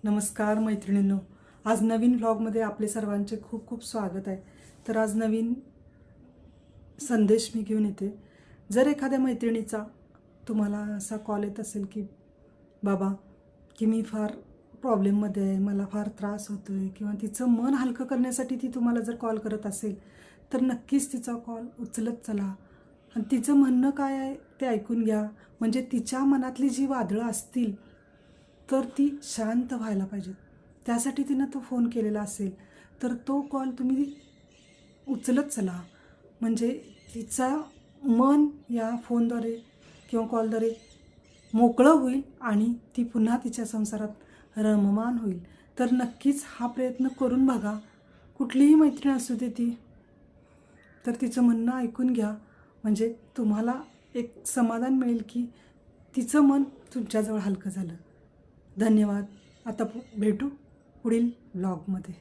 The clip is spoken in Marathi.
नमस्कार मैत्रिणींनो, आज नवीन व्लॉगमध्ये आपले सर्वांचे खूप खूप स्वागत आहे। तर आज नवीन संदेश मी घेऊन येते। जर एखाद्या मैत्रिणीचा तुम्हाला असा कॉल येत असेल की बाबा की मी फार प्रॉब्लेममध्ये आहे, मला फार त्रास होतोय, किंवा तिचं मन हलकं करण्यासाठी ती तुम्हाला जर कॉल करत असेल तर नक्कीच तिचा कॉल उचलत चला आणि तिचं म्हणणं काय आहे ते ऐकून घ्या। म्हणजे तिच्या मनातली जी वादळं असतील तर ती शांत व्हायला पाहिजे। त्यासाठी तिनं तो फोन केलेला असेल तर तो कॉल तुम्ही उचलत चला। म्हणजे तिचा मन या फोनद्वारे किंवा कॉलद्वारे मोकळं होईल आणि ती पुन्हा तिच्या संसारात रममाण होईल। तर नक्कीच हा प्रयत्न करून बघा। कुठलीही मैत्रीण असू दे ती, तर तिचं म्हणणं ऐकून घ्या। म्हणजे तुम्हाला एक समाधान मिळेल की तिचं मन तुमच्याजवळ हलकं झालं। धन्यवाद। आता भेटू पुढील व्लॉगमध्ये।